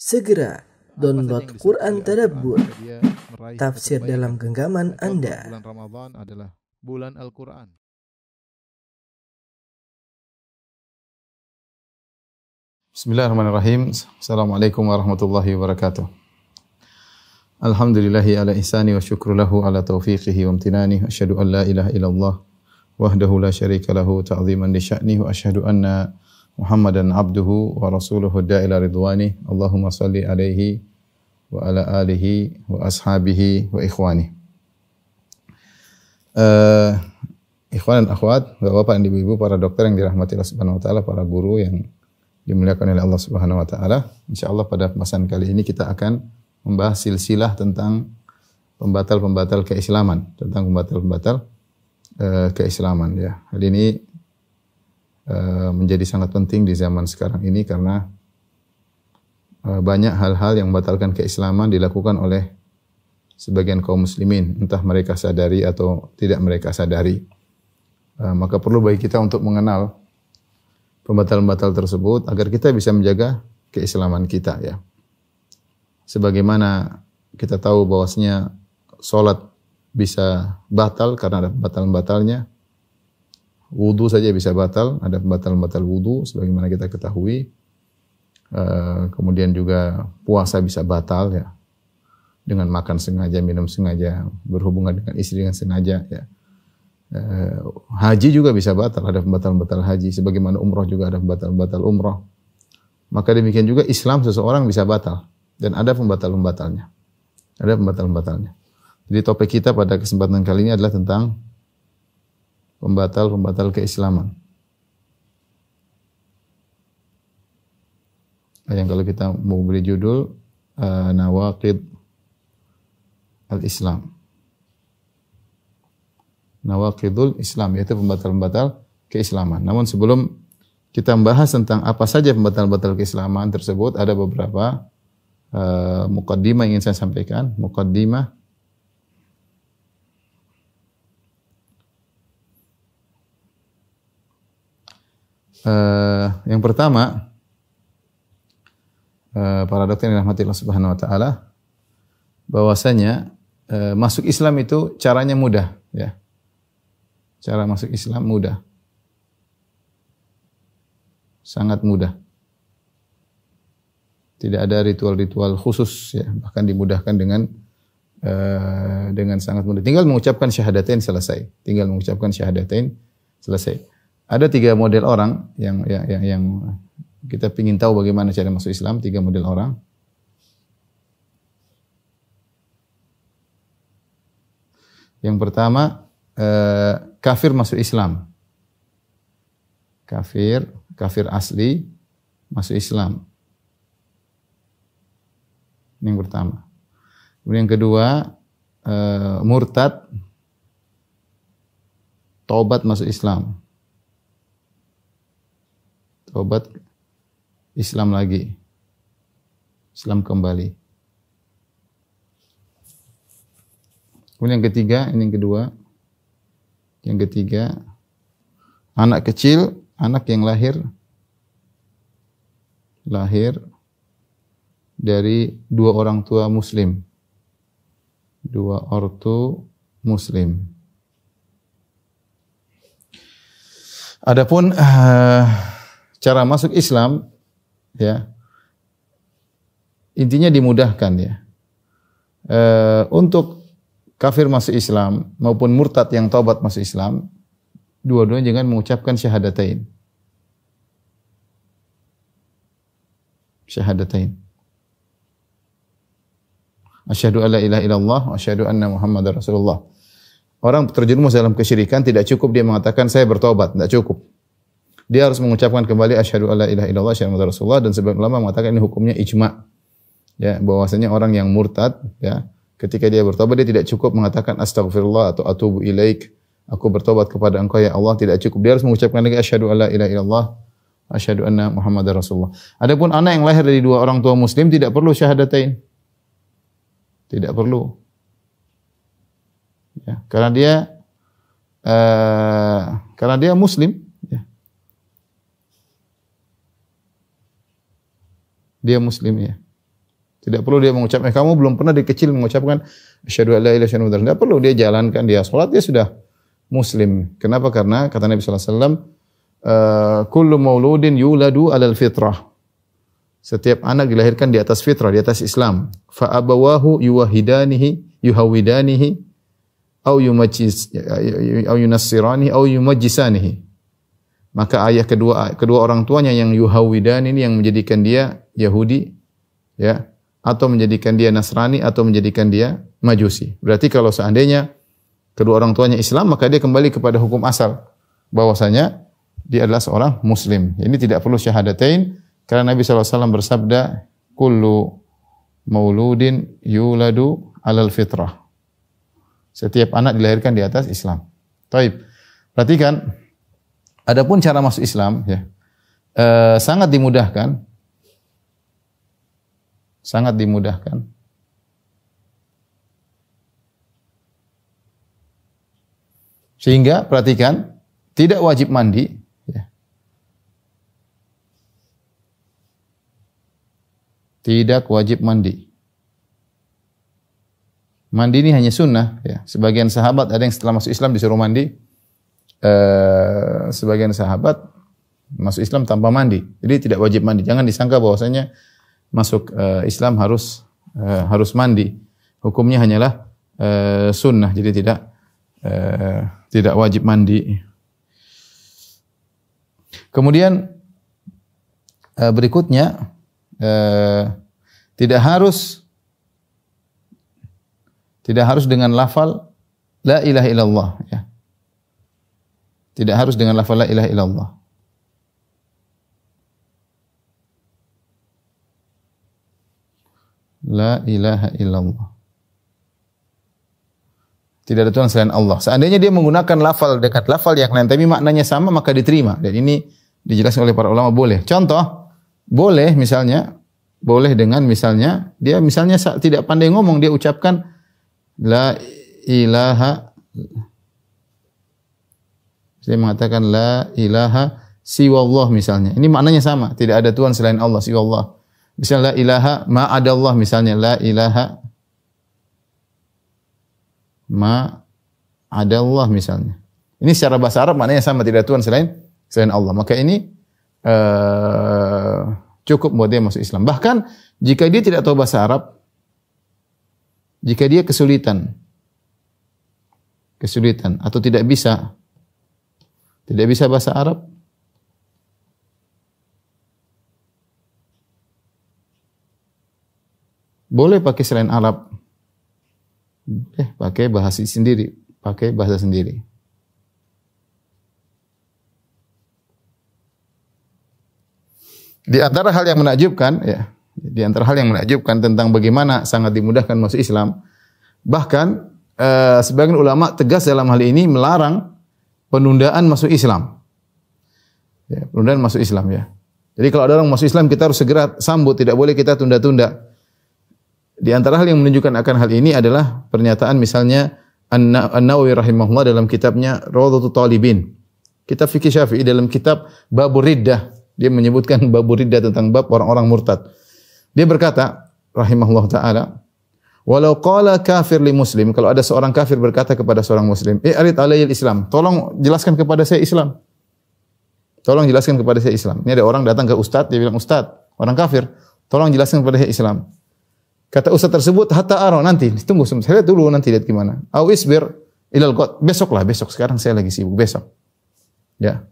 Segera download Quran Tadabbur, dia meraih tafsir kebaikan. dalam genggaman Contoh, Anda. bulan Ramadan adalah bulan Al-Quran. Bismillahirrahmanirrahim. Assalamualaikum warahmatullahi wabarakatuh. Alhamdulillahi ala ihsani wa syukru lahu ala taufiqihi wa amtinani. Asyhadu an la ilaha illallah wahdahu la syarika lahu ta'ziman li sya'ni wa asyhadu anna Muhammadan abduhu wa rasuluhu da'ila ridwani. Allahumma salli alaihi wa ala alihi wa ashabihi wa ikhwani. Ikhwan dan akhwat, Bapak-bapak dan Ibu-ibu, para dokter yang dirahmati Allah Subhanahu wa taala, para guru yang dimuliakan oleh Allah Subhanahu wa taala. Insyaallah pada pembahasan kali ini kita akan membahas silsilah tentang pembatal-pembatal keislaman, tentang pembatal-pembatal keislaman ya. Hal ini menjadi sangat penting di zaman sekarang ini karena banyak hal-hal yang membatalkan keislaman dilakukan oleh sebagian kaum muslimin, entah mereka sadari atau tidak mereka sadari. Maka perlu bagi kita untuk mengenal pembatal-pembatal tersebut agar kita bisa menjaga keislaman kita ya. Sebagaimana kita tahu bahwasanya salat bisa batal karena ada pembatal-pembatalnya. Wudu saja bisa batal, ada pembatal-pembatal wudu sebagaimana kita ketahui. Kemudian juga puasa bisa batal ya. Dengan makan sengaja, minum sengaja, berhubungan dengan istri dengan sengaja ya. Haji juga bisa batal, ada pembatal-pembatal haji, sebagaimana umroh juga ada pembatal-pembatal umroh. Maka demikian juga Islam seseorang bisa batal dan ada pembatal-pembatalnya. Ada pembatal-pembatalnya. Jadi topik kita pada kesempatan kali ini adalah tentang pembatal-pembatal keislaman. Yang kalau kita mau beri judul Nawaqid al-Islam. Nawaqidul Islam, yaitu pembatal-pembatal keislaman. Namun sebelum kita membahas tentang apa saja pembatal-pembatal keislaman tersebut, ada beberapa muqaddimah yang ingin saya sampaikan. Muqaddimah yang pertama, para dokter yang dirahmati Allah Subhanahu wa taala, bahwasanya masuk Islam itu caranya mudah ya. Cara masuk Islam mudah. Sangat mudah. Tidak ada ritual-ritual khusus ya, bahkan dimudahkan dengan sangat mudah. Tinggal mengucapkan syahadatain selesai. Tinggal mengucapkan syahadatain selesai. Ada 3 model orang yang kita ingin tahu bagaimana cara masuk Islam. 3 model orang. Yang pertama, kafir masuk Islam. Kafir asli masuk Islam. Ini yang pertama. Kemudian yang kedua, murtad, taubat masuk Islam. Taubat Islam lagi. Islam kembali. Kemudian yang ketiga, ini yang kedua. Yang ketiga, anak kecil, anak yang lahir dari 2 orang tua muslim. 2 ortu muslim. Adapun cara masuk Islam ya, intinya dimudahkan ya. Untuk kafir masuk Islam maupun murtad yang taubat masuk Islam, dua-duanya jangan mengucapkan syahadatain. Syahadatain. Asyhadu alla ilaha illallah wa asyhadu anna Muhammadar Rasulullah. Orang terjerumus dalam kesyirikan tidak cukup dia mengatakan saya bertobat, tidak cukup. Dia harus mengucapkan kembali asyhadu alla ilaha illallah wa asyhadu anna Rasulullah, dan sebagian ulama mengatakan ini hukumnya ijma'. Ya, bahwasanya orang yang murtad ya, ketika dia bertobat dia tidak cukup mengatakan astaghfirullah atau atubu ilaik, aku bertobat kepada Engkau ya Allah, tidak cukup. Dia harus mengucapkan lagi asyhadu alla ilaha illallah wa asyhadu anna Muhammadar Rasulullah. Adapun anak yang lahir dari 2 orang tua muslim tidak perlu syahadatain. Tidak perlu. Ya, karena dia muslim ya. Dia muslim ya. Tidak perlu dia mengucapkan, kamu belum pernah dari kecil mengucapkan asyhadu alla ilaha illallah. Tidak perlu, dia jalankan, dia salat, dia sudah muslim. Kenapa? Karena kata Nabi sallallahu alaihi wasallam, kullu mauludin yuladu alal fitrah. Setiap anak dilahirkan di atas fitrah, di atas Islam. Fa abawahu yuhawidanihi au yunassirani au yumajjisanihi. Maka ayah kedua orang tuanya yang yuhawidan ini yang menjadikan dia Yahudi, ya, atau menjadikan dia Nasrani atau menjadikan dia Majusi. Berarti kalau seandainya kedua orang tuanya Islam, maka dia kembali kepada hukum asal bahwasanya dia adalah seorang muslim. Ini tidak perlu syahadatain karena Nabi SAW bersabda, kullu mauludin yuladu alal fitrah. Setiap anak dilahirkan di atas Islam. Taib. Perhatikan, adapun cara masuk Islam, ya, sangat dimudahkan. Sangat dimudahkan. Sehingga, perhatikan, tidak wajib mandi. Tidak wajib mandi. Mandi ini hanya sunnah. Ya. Sebagian sahabat ada yang setelah masuk Islam disuruh mandi. Sebagian sahabat masuk Islam tanpa mandi. Jadi tidak wajib mandi. Jangan disangka bahwasanya masuk Islam harus mandi. Hukumnya hanyalah sunnah. Jadi tidak wajib mandi. Kemudian berikutnya, tidak harus dengan lafal la ilaha illallah, ya. Tidak harus dengan lafal la ilaha illallah. La ilaha illallah. Tidak ada Tuhan selain Allah. Seandainya dia menggunakan lafal dekat lafal yang lain tapi maknanya sama, maka diterima. Dan ini dijelaskan oleh para ulama boleh. Contoh, boleh dengan misalnya dia tidak pandai ngomong, dia ucapkan la ilaha, saya mengatakan la ilaha siwallah misalnya. Ini maknanya sama, tidak ada Tuhan selain Allah, siwallah. Misalnya la ilaha ma'adallah misalnya, la ilaha ma'adallah misalnya. Ini secara bahasa Arab maknanya sama, tidak ada Tuhan selain Allah. Maka ini cukup buat dia masuk Islam. Bahkan jika dia tidak tahu bahasa Arab, jika dia kesulitan atau tidak bisa bahasa Arab, boleh pakai selain Arab, pakai bahasa sendiri. Di antara hal yang menakjubkan, ya, tentang bagaimana sangat dimudahkan masuk Islam, bahkan sebagian ulama tegas dalam hal ini melarang penundaan masuk Islam. Ya, penundaan masuk Islam, ya. Jadi kalau ada orang masuk Islam, kita harus segera sambut, tidak boleh kita tunda-tunda. Di antara hal yang menunjukkan akan hal ini adalah pernyataan misalnya An-Nawawi rahimahullah dalam kitabnya Rawdatul Talibin. Kitab fikih Syafi'i dalam kitab Babur Riddah. Dia menyebutkan babur riddah tentang bab orang-orang murtad. Dia berkata, rahimahullah ta'ala, walau qala kafir li muslim, kalau ada seorang kafir berkata kepada seorang muslim, arid alayil Islam, tolong jelaskan kepada saya Islam. Ini ada orang datang ke ustaz, dia bilang, ustaz, orang kafir, tolong jelaskan kepada saya Islam. Kata ustaz tersebut, hatta ara, nanti, tunggu, saya lihat dulu, nanti lihat gimana. Au isbir ilal qad, besok, sekarang saya lagi sibuk, besok. Ya.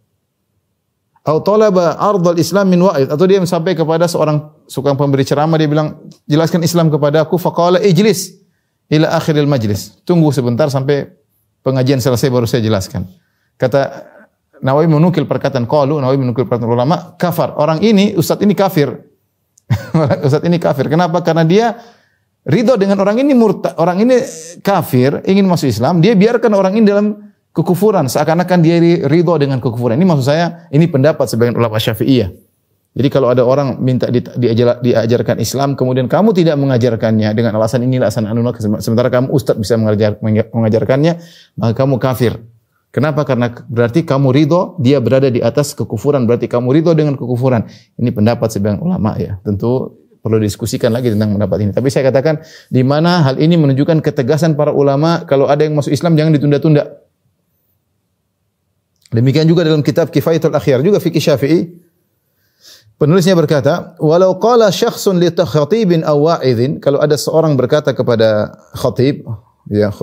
Atau talaba ardal Islam min wa'id, atau dia sampai kepada seorang tukang pemberi ceramah, dia bilang, jelaskan Islam kepada aku, faqala ijlis ila akhiril majlis, tunggu sebentar sampai pengajian selesai baru saya jelaskan. Kata Nawawi menukil perkataan ulama, kafar, orang ini, ustaz ini kafir. Kenapa? Karena dia ridho dengan orang ini murtad, orang ini kafir, ingin masuk Islam, dia biarkan orang ini dalam kekufuran, seakan-akan dia ridho dengan kekufuran. Ini maksud saya, ini pendapat sebagian ulama Syafi'iyah. Jadi kalau ada orang minta diajarkan Islam, kemudian kamu tidak mengajarkannya dengan alasan ini, alasan anu, sementara kamu ustaz bisa mengajarkannya, maka kamu kafir. Kenapa? Karena berarti kamu ridho, dia berada di atas kekufuran, berarti kamu ridho dengan kekufuran. Ini pendapat sebagian ulama, ya. Tentu perlu diskusikan lagi tentang pendapat ini. Tapi saya katakan di mana hal ini menunjukkan ketegasan para ulama kalau ada yang masuk Islam jangan ditunda-tunda. Demikian juga dalam kitab Kifayatul Akhyar juga fikih Syafi'i. Penulisnya berkata, "Walau qala syakhsun li khatibin aw wa'idhin," kalau ada seorang berkata kepada khatib, ya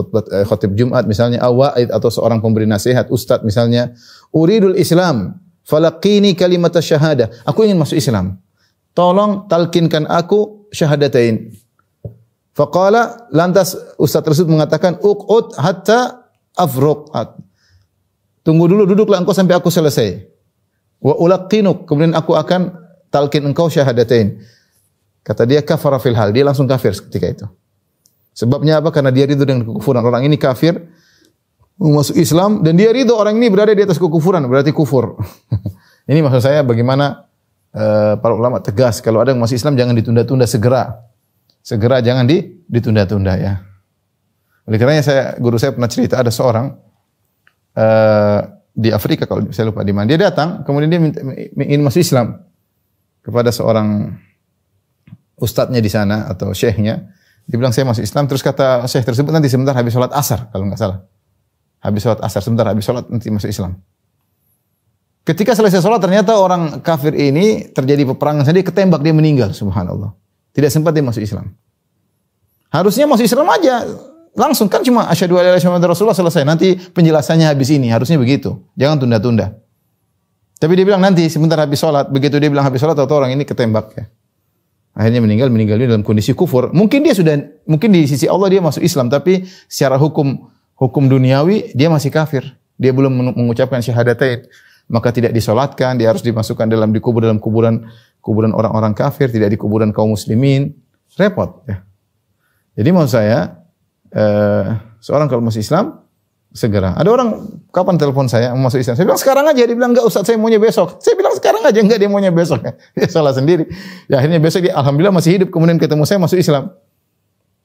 khatib Jumat misalnya, aw wa'id atau seorang pemberi nasihat, ustaz misalnya, "Uridul Islam, falaqini kalimat syahadah." Aku ingin masuk Islam. Tolong talkinkan aku syahadatain. Faqala, lantas ustaz tersebut mengatakan, "Uqud hatta afruq." Tunggu dulu, duduklah engkau sampai aku selesai. Wa ulaqinuk, kemudian aku akan talqin engkau syahadatain. Kata dia kafara fil hal, dia langsung kafir ketika itu. Sebabnya apa? Karena dia ridho dengan kekufuran. Orang ini kafir, masuk Islam dan dia ridho orang ini berada di atas kekufuran, berarti kufur. Ini maksud saya bagaimana para ulama tegas kalau ada yang masuk Islam jangan ditunda-tunda, segera. Segera jangan ditunda-tunda ya. Oleh karenanya guru saya pernah cerita ada seorang di Afrika kalau saya lupa di mana. Dia datang, kemudian dia ingin masuk Islam kepada seorang ustadznya di sana atau syekhnya. Dia bilang saya masuk Islam, terus kata syekh tersebut nanti sebentar habis sholat asar kalau nggak salah. Habis sholat asar, sebentar habis sholat nanti masuk Islam. Ketika selesai sholat ternyata orang kafir ini terjadi peperangan, dia ketembak, dia meninggal, subhanallah. Tidak sempat dia masuk Islam. Harusnya masuk Islam aja. Langsung kan cuma asyhadu alla ilaha illallah Rasulullah selesai. Nanti penjelasannya habis ini. Harusnya begitu. Jangan tunda-tunda. Tapi dia bilang nanti sebentar habis sholat. Begitu dia bilang habis sholat atau orang ini ketembak ya. Akhirnya meninggal dia dalam kondisi kufur. Mungkin di sisi Allah dia masuk Islam, tapi secara hukum duniawi dia masih kafir. Dia belum mengucapkan syahadatain. Maka tidak disolatkan, dia harus dimasukkan dalam kuburan orang-orang kafir, tidak di kuburan kaum muslimin. Repot ya. Jadi maksud saya seorang kalau masuk Islam segera. Ada orang kapan telepon saya mau masuk Islam. Saya bilang sekarang aja. Dia bilang enggak Ustaz, saya maunya besok. Saya bilang sekarang aja, enggak, dia maunya besok. Dia salah sendiri. Ya akhirnya besok dia alhamdulillah masih hidup. Kemudian ketemu saya masuk Islam.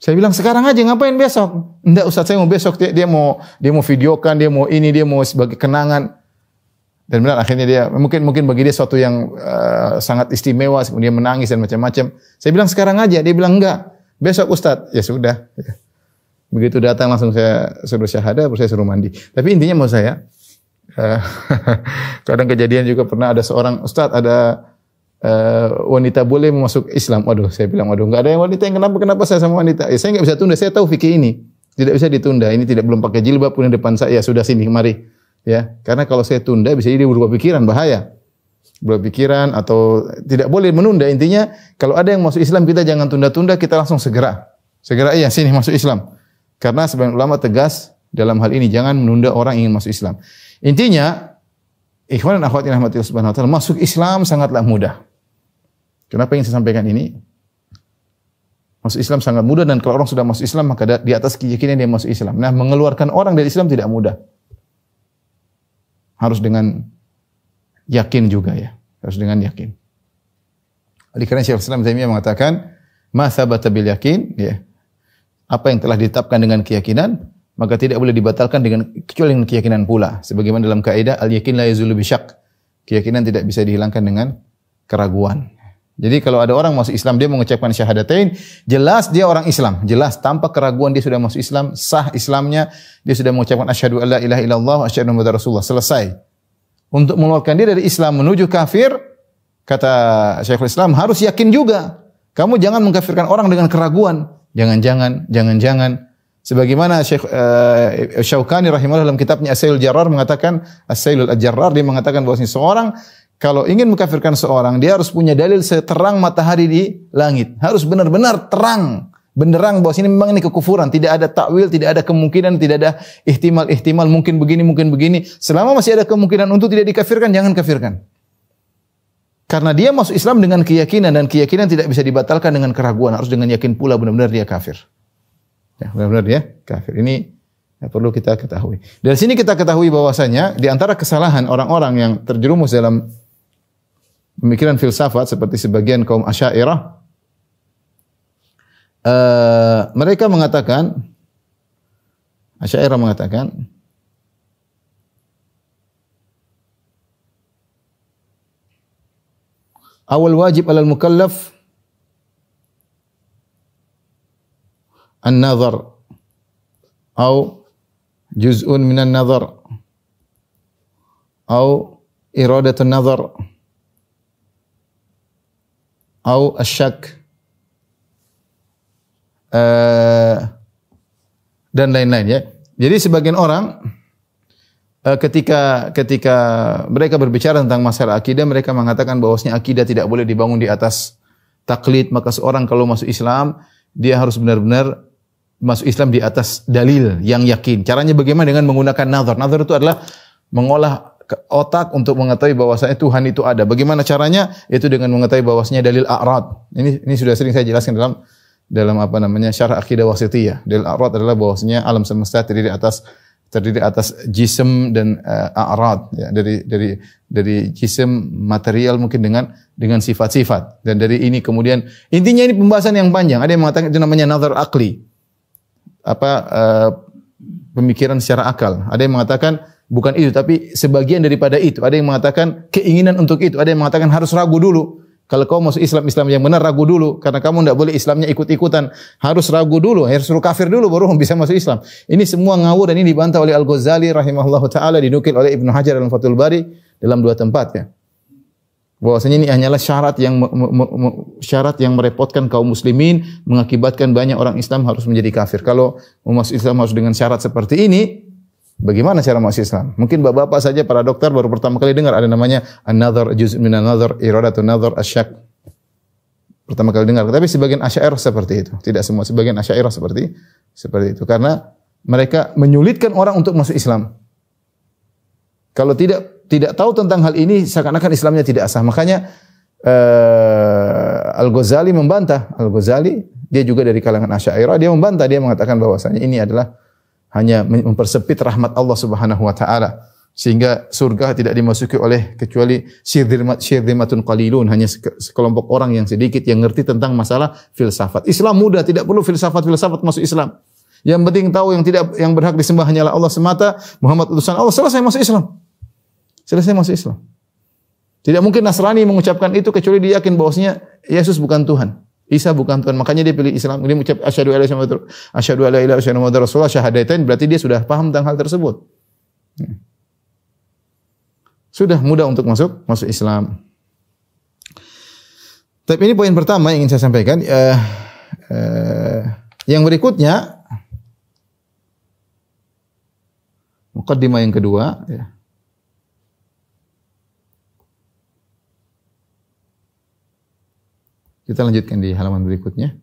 Saya bilang sekarang aja, ngapain besok? Enggak Ustaz, saya mau besok. Dia mau videokan, dia mau ini, dia mau sebagai kenangan. Dan benar akhirnya dia mungkin bagi dia suatu yang sangat istimewa, kemudian menangis dan macam-macam. Saya bilang sekarang aja. Dia bilang enggak. Besok Ustaz. Ya sudah. Begitu datang langsung saya suruh syahadah, saya suruh mandi. Tapi intinya mau saya, kadang kejadian juga pernah ada seorang ustaz, ada wanita boleh masuk Islam. Waduh, saya bilang waduh, enggak ada yang wanita yang kenapa saya sama wanita? Ya saya enggak bisa tunda, saya tahu fikih ini. Tidak bisa ditunda. Ini tidak belum pakai jilbab pun di depan saya. Ya sudah sini mari. Ya, karena kalau saya tunda bisa jadi berubah pikiran, bahaya. Berubah pikiran atau tidak boleh menunda. Intinya kalau ada yang masuk Islam kita jangan tunda-tunda, kita langsung segera. Segera iya sini masuk Islam. Karena sebagian ulama tegas dalam hal ini, jangan menunda orang ingin masuk Islam. Intinya, ikhwan dan akhwat yang rahmatillah subhanahu wa ta'ala, masuk Islam sangatlah mudah. Kenapa yang saya sampaikan ini? Masuk Islam sangat mudah, dan kalau orang sudah masuk Islam, maka di atas keyakinan dia masuk Islam. Nah, mengeluarkan orang dari Islam tidak mudah. Harus dengan yakin juga ya. Harus dengan yakin. Oleh karena Syekh Islam Taimiyah mengatakan, ma thabata bil yakin, ya. Apa yang telah ditetapkan dengan keyakinan, maka tidak boleh dibatalkan kecuali dengan keyakinan pula. Sebagaimana dalam kaidah al-yakin la yazulu bisyak. Keyakinan tidak bisa dihilangkan dengan keraguan. Jadi kalau ada orang masuk Islam, dia mengucapkan syahadatain, jelas dia orang Islam, jelas tanpa keraguan dia sudah masuk Islam, sah Islamnya, dia sudah mengucapkan asyhadu alla ilaha illallah wa asyhadu anna muhammadar rasulullah, selesai. Untuk mengeluarkan dia dari Islam menuju kafir, kata Syekhul Islam, harus yakin juga. Kamu jangan mengkafirkan orang dengan keraguan. Jangan-jangan. Sebagaimana Syekh Syaukani rahimahullah dalam kitabnya As-Sailul Jarrar mengatakan, As-Sailul Jarrar, dia mengatakan bahwa seorang kalau ingin mengkafirkan seorang, dia harus punya dalil seterang matahari di langit. Harus benar-benar terang, benderang bahwa ini memang ini kekufuran, tidak ada takwil, tidak ada kemungkinan, tidak ada ihtimal mungkin begini. Selama masih ada kemungkinan untuk tidak dikafirkan, jangan kafirkan. Karena dia masuk Islam dengan keyakinan, dan keyakinan tidak bisa dibatalkan dengan keraguan. Harus dengan yakin pula benar-benar dia kafir. Ya, benar-benar dia kafir. Ini perlu kita ketahui. Dari sini kita ketahui bahwasanya di antara kesalahan orang-orang yang terjerumus dalam pemikiran filsafat seperti sebagian kaum Asy'ariyah, mereka mengatakan, Asy'ariyah mengatakan, awal wajib alal mukallaf an-nazar atau juz'un minan nazar atau iradatun nazar atau asyak dan lain-lain ya. Jadi sebagian orang ketika mereka berbicara tentang masalah akidah, mereka mengatakan bahwasanya akidah tidak boleh dibangun di atas taklid, maka seorang kalau masuk Islam dia harus benar-benar masuk Islam di atas dalil yang yakin. Caranya bagaimana? Dengan menggunakan nazar. Nazar itu adalah mengolah otak untuk mengetahui bahwasanya Tuhan itu ada. Bagaimana caranya? Itu dengan mengetahui bahwasanya dalil a'rad. Ini sudah sering saya jelaskan dalam apa namanya syarah akidah wasithiyah. Dalil a'rad adalah bahwasanya alam semesta terdiri atas jism dan a'rad ya, dari jism material mungkin dengan sifat-sifat, dan dari ini kemudian intinya ini pembahasan yang panjang. Ada yang mengatakan itu namanya nazar akli, pemikiran secara akal. Ada yang mengatakan bukan itu tapi sebagian daripada itu. Ada yang mengatakan keinginan untuk itu. Ada yang mengatakan harus ragu dulu. Kalau kau masuk Islam yang benar, ragu dulu. Karena kamu tidak boleh Islamnya ikut-ikutan. Harus ragu dulu. Harus suruh kafir dulu baru bisa masuk Islam. Ini semua ngawur dan ini dibantah oleh Al-Ghazali rahimahullah ta'ala. Dinukil oleh Ibnu Hajar dalam Fathul Bari dalam 2 tempat ya. Bahwasanya ini hanyalah syarat yang merepotkan kaum muslimin, mengakibatkan banyak orang Islam harus menjadi kafir. Kalau mau masuk Islam harus dengan syarat seperti ini, bagaimana cara masuk Islam? Mungkin bapak-bapak saja para dokter baru pertama kali dengar ada namanya an-nazar, juz' minan nazar, iradatun nazar, asyak. Pertama kali dengar. Tapi sebagian Asy'ariyah seperti itu. Tidak semua, sebagian Asy'ariyah seperti itu. Karena mereka menyulitkan orang untuk masuk Islam. Kalau tidak tahu tentang hal ini, seakan-akan Islamnya tidak sah. Makanya Al-Ghazali membantah. Al-Ghazali dia juga dari kalangan Asy'ariyah, dia membantah, dia mengatakan bahwasanya ini adalah hanya mempersempit rahmat Allah Subhanahu wa taala, sehingga surga tidak dimasuki oleh kecuali syirzimatun qalilun, hanya sekelompok orang yang sedikit yang ngerti tentang masalah filsafat. Islam mudah, tidak perlu filsafat masuk Islam. Yang penting tahu yang berhak disembah hanyalah Allah semata, Muhammad utusan Allah, selesai masuk Islam. Tidak mungkin Nasrani mengucapkan itu kecuali dia yakin bahwasanya Yesus bukan Tuhan. Isa bukan Tuhan, makanya dia pilih Islam. Dia mengucap asyhadu alla ilaha illallah rasulullah, syahadatain, berarti dia sudah paham tentang hal tersebut. Sudah mudah untuk masuk Islam. Tapi ini poin pertama yang ingin saya sampaikan. Yang berikutnya, muqaddimah yang kedua ya. Kita lanjutkan di halaman berikutnya.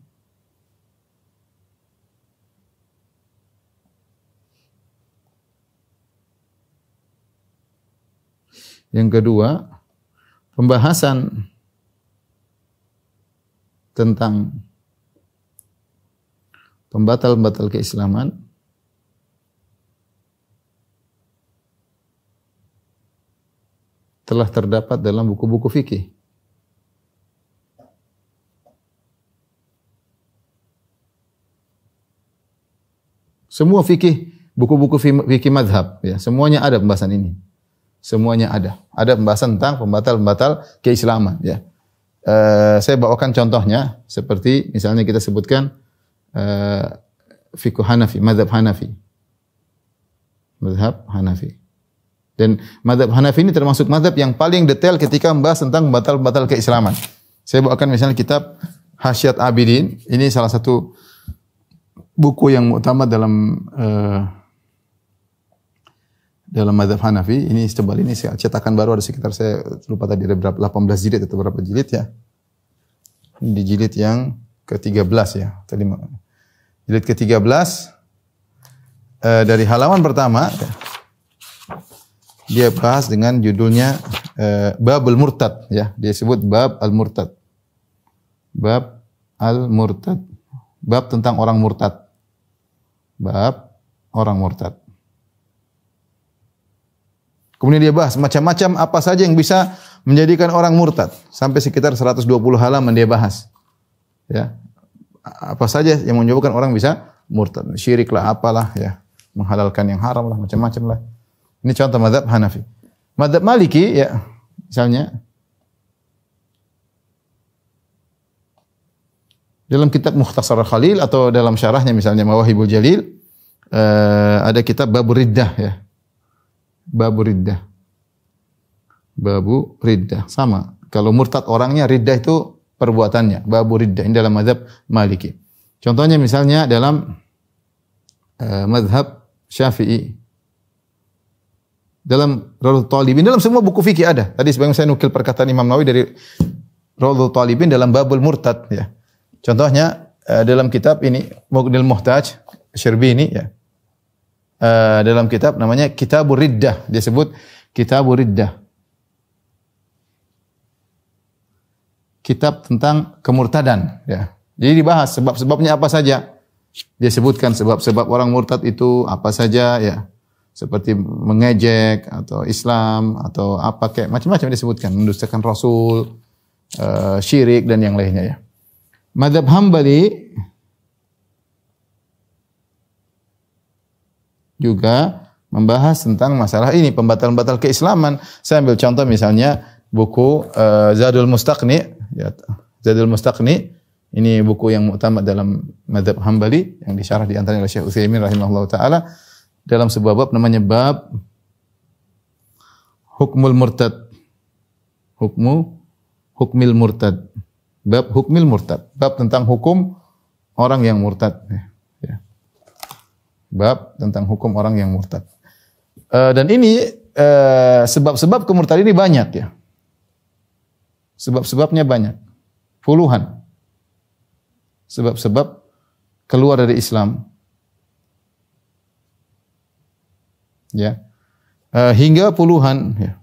Yang kedua, pembahasan tentang pembatal-pembatal keislaman telah terdapat dalam buku-buku fikih. Semua fikih, buku-buku fikih madhab, ya, semuanya ada pembahasan ini. Semuanya ada. Ada pembahasan tentang pembatal-pembatal keislaman. Ya. Saya bawakan contohnya, seperti misalnya kita sebutkan fikih Hanafi, madhab Hanafi. Madhab Hanafi. Dan madhab Hanafi ini termasuk madhab yang paling detail ketika membahas tentang pembatal-pembatal keislaman. Saya bawakan misalnya kitab Hasyiat Abidin. Ini salah satu buku yang utama dalam mazhab Hanafi. Ini setebal ini, cetakan baru ada sekitar, saya lupa tadi ada berapa, 18 jilid atau berapa jilid ya. Ini di jilid yang ke-13 ya. Tadi jilid ke-13 dari halaman pertama dia bahas dengan judulnya Babul Murtad ya. Dia sebut Bab Al-Murtad. Bab Al-Murtad. Bab tentang orang murtad. Bab orang murtad. Kemudian dia bahas macam-macam apa saja yang bisa menjadikan orang murtad. Sampai sekitar 120 halaman dia bahas. Ya. Apa saja yang menyebabkan orang bisa murtad. Syirik lah, apalah ya. Menghalalkan yang haram lah, macam-macam lah. Ini contoh mazhab Hanafi. Mazhab Maliki ya, misalnya Dalam kitab Mukhtasar Khalil atau dalam syarahnya misalnya Mawahibul Jalil, ada kitab Babur Riddah ya. Babur Riddah. Babu Riddah. Sama. Kalau murtad orangnya, riddah itu perbuatannya. Babu Riddah. Ini dalam mazhab Maliki. Contohnya misalnya dalam mazhab Syafi'i. Dalam Rawdatul Talibin, dalam semua buku fikih ada. Tadi sebagaimana saya nukil perkataan Imam Nawawi dari Rawdatul Talibin dalam babul murtad ya. Contohnya dalam kitab ini Mughnil Muhtaj Syarbini ya. Dalam kitab namanya Kitabur Riddah, dia sebut Kitabur Riddah. Kitab tentang kemurtadan ya. Jadi dibahas sebab-sebabnya apa saja. Dia sebutkan sebab-sebab orang murtad itu apa saja ya. Seperti mengejek atau Islam atau apa kayak macam-macam disebutkan, mendustakan Rasul, syirik dan yang lainnya ya. Mazhab Hambali juga membahas tentang masalah ini, pembatal-pembatal keislaman. Saya ambil contoh misalnya buku Zadul Mustaqni ya. Zadul Mustaqni ini buku yang muktamad dalam mazhab Hambali yang disyarah di antaranya oleh Syekh Utsaimin rahimahullahu taala. Dalam sebuah bab namanya bab hukmul murtad. Hukmil murtad. Bab hukmil murtad. Bab tentang hukum orang yang murtad. Ya. Bab tentang hukum orang yang murtad. Dan ini sebab-sebab kemurtadan ini banyak ya. Sebab-sebabnya banyak. Puluhan. Sebab-sebab keluar dari Islam. Ya, hingga puluhan, ya.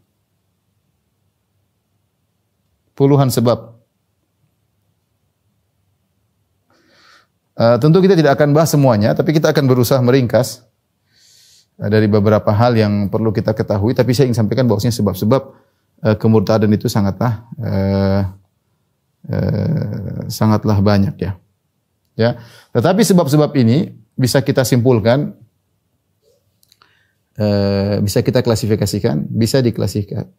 Puluhan sebab. Tentu kita tidak akan bahas semuanya, tapi kita akan berusaha meringkas dari beberapa hal yang perlu kita ketahui. Tapi saya ingin sampaikan bahwasanya sebab-sebab kemurtadan itu sangatlah banyak ya. Ya, tetapi sebab-sebab ini bisa kita simpulkan. Bisa kita klasifikasikan, bisa diklasifikasikan.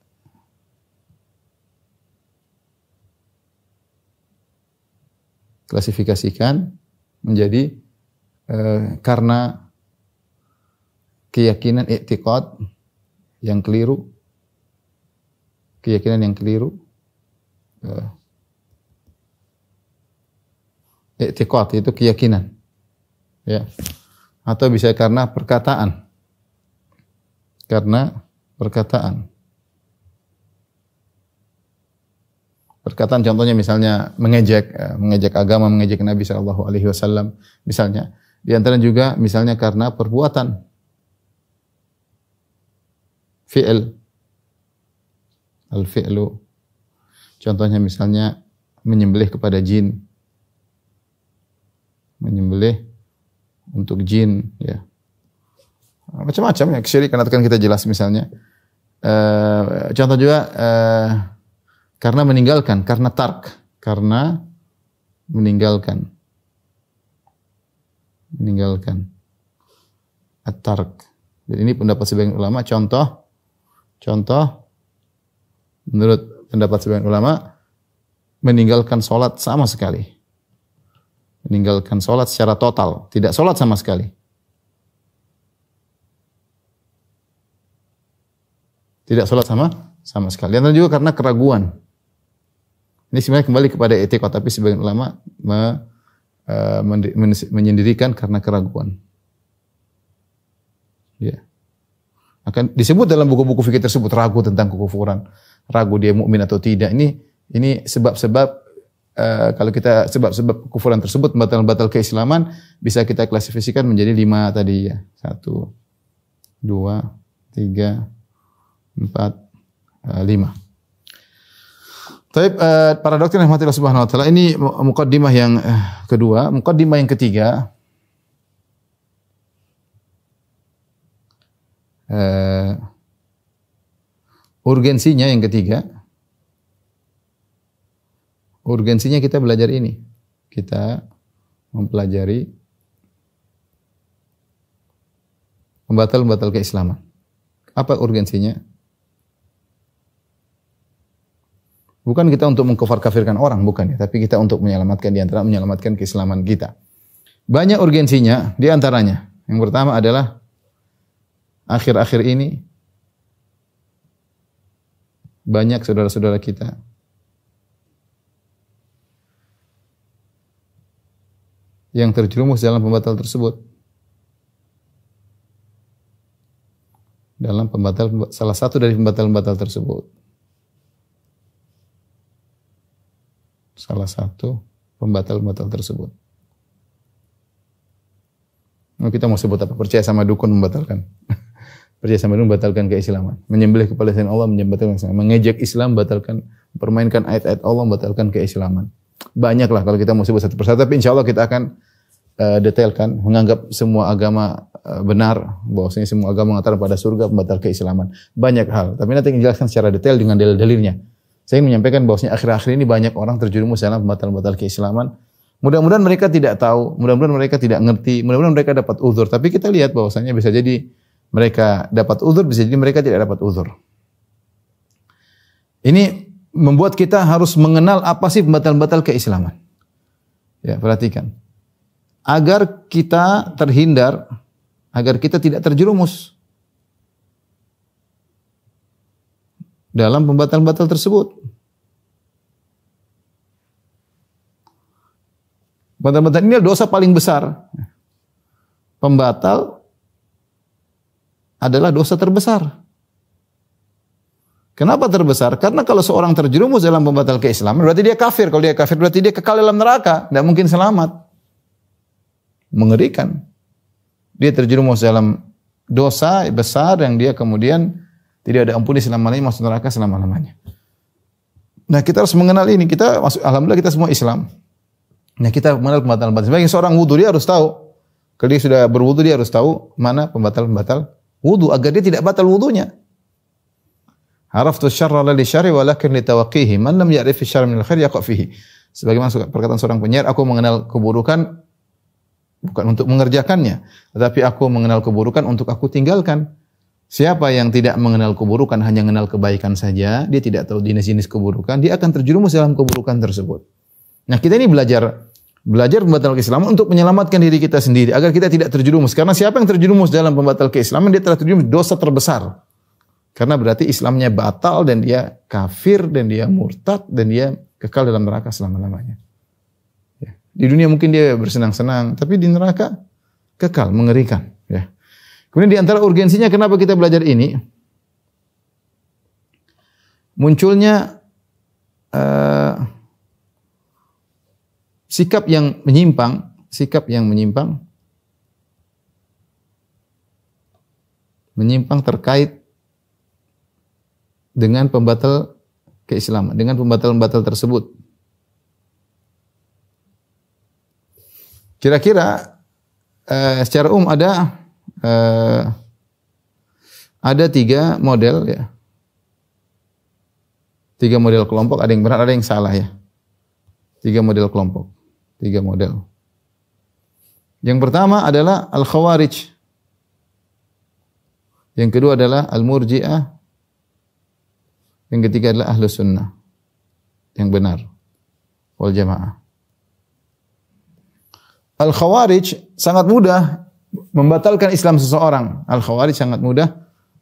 Klasifikasikan menjadi karena keyakinan i'tiqad yang keliru, keyakinan yang keliru, i'tiqad itu keyakinan, ya, atau bisa karena perkataan. Karena perkataan. Perkataan contohnya misalnya mengejek agama, mengejek Nabi sallallahu alaihi wasallam misalnya. Di antara juga misalnya karena perbuatan. Fi'il. Al-fi'lu. Contohnya misalnya menyembelih kepada jin. Menyembelih untuk jin ya. Macam-macam ya, kesyirikan akan kita jelas misalnya. Contoh juga karena meninggalkan, karena tark, karena meninggalkan at-tark. Dan ini pendapat sebagian ulama. Contoh menurut pendapat sebagian ulama meninggalkan sholat sama sekali, meninggalkan sholat secara total, tidak sholat sama sekali. Tidak sholat sama sekali. Dan juga karena keraguan. Ini sebenarnya kembali kepada etika, tapi sebagian ulama menyendirikan karena keraguan. Ya. Akan disebut dalam buku-buku fikih tersebut ragu tentang kekufuran, ragu dia mukmin atau tidak. Ini sebab-sebab kalau kita sebab-sebab kekufuran tersebut batal keislaman bisa kita klasifikasikan menjadi 5 tadi ya. 1 2 3 4, 5. Tapi para dokter yang rahmatillah subhanahu wa ta'ala, ini muqaddimah yang kedua. Muqaddimah yang ketiga, urgensinya yang ketiga. Urgensinya kita belajar ini. Kita mempelajari pembatal keislaman. Apa urgensinya? Bukan kita untuk mengkafir-kafirkan orang, bukan ya, tapi kita untuk menyelamatkan di antara menyelamatkan keislaman kita. Banyak urgensinya, di antaranya. Yang pertama adalah akhir-akhir ini banyak saudara-saudara kita yang terjerumus dalam pembatal tersebut. Dalam salah satu dari pembatal-pembatal tersebut. Salah satu pembatal-pembatal tersebut. Kita mau sebut apa? Percaya sama dukun membatalkan. Percaya sama dukun membatalkan keislaman. Menyembelih kepada selain Allah membatalkan keislaman. Mengejek Islam membatalkan, mempermainkan ayat-ayat Allah membatalkan keislaman. Banyaklah kalau kita mau sebut satu persatu, tapi insya Allah kita akan detailkan, menganggap semua agama benar, bahwasanya semua agama mengatakan pada surga membatal keislaman. Banyak hal, tapi nanti akan dijelaskan secara detail dengan dalil-dalilnya. Saya ingin menyampaikan bahwasanya akhir-akhir ini banyak orang terjerumus dalam pembatal-pembatal keislaman. Mudah-mudahan mereka tidak tahu, mudah-mudahan mereka tidak ngerti, mudah-mudahan mereka dapat uzur. Tapi kita lihat bahwasanya bisa jadi mereka dapat uzur, bisa jadi mereka tidak dapat uzur. Ini membuat kita harus mengenal apa sih pembatal-pembatal keislaman. Ya, perhatikan. Agar kita terhindar, agar kita tidak terjerumus dalam pembatal-pembatal tersebut. Pembatal-pembatal ini adalah dosa paling besar. Pembatal adalah dosa terbesar. Kenapa terbesar? Karena kalau seorang terjerumus dalam pembatal keislaman, berarti dia kafir. Kalau dia kafir, berarti dia kekal dalam neraka. Tidak mungkin selamat. Mengerikan. Dia terjerumus dalam dosa besar yang dia kemudian tidak ada ampuni selama-lamanya, masuk neraka selama-lamanya. Nah, kita harus mengenal ini. Alhamdulillah kita semua Islam. Nah, kita mengenal pembatal-pembatal. Sebagai seorang wudu, dia harus tahu. Kalau dia sudah berwudu, dia harus tahu mana pembatal-pembatal wudu agar dia tidak batal wudunya. Araftu syarra la li syarri walakin li tawaqqihi. Man lam ya'rif syarra min al-khair yaqa fihi. Sebagaimana perkataan seorang penyair, aku mengenal keburukan bukan untuk mengerjakannya, tetapi aku mengenal keburukan untuk aku tinggalkan. Siapa yang tidak mengenal keburukan, hanya mengenal kebaikan saja, dia tidak tahu jenis-jenis keburukan, dia akan terjerumus dalam keburukan tersebut. Nah, kita ini belajar pembatal keislaman untuk menyelamatkan diri kita sendiri agar kita tidak terjerumus. Karena siapa yang terjerumus dalam pembatal keislaman, dia telah terjerumus dosa terbesar. Karena berarti Islamnya batal dan dia kafir dan dia murtad dan dia kekal dalam neraka selama-lamanya. Ya. Di dunia mungkin dia bersenang-senang, tapi di neraka kekal, mengerikan. Ya. Kemudian di antara urgensinya kenapa kita belajar ini, munculnya sikap yang menyimpang terkait dengan pembatal keislaman, dengan pembatal-pembatal tersebut. Kira-kira secara umum ada 3 model ya. 3 model kelompok, ada yang benar, ada yang salah ya. 3 model kelompok. 3 model. Yang pertama adalah Al-Khawarij. Yang kedua adalah Al-Murji'ah. Yang ketiga adalah Ahlus Sunnah. Yang benar. Wal Jamaah. Al-Khawarij sangat mudah membatalkan Islam seseorang. Al-Khawarij sangat mudah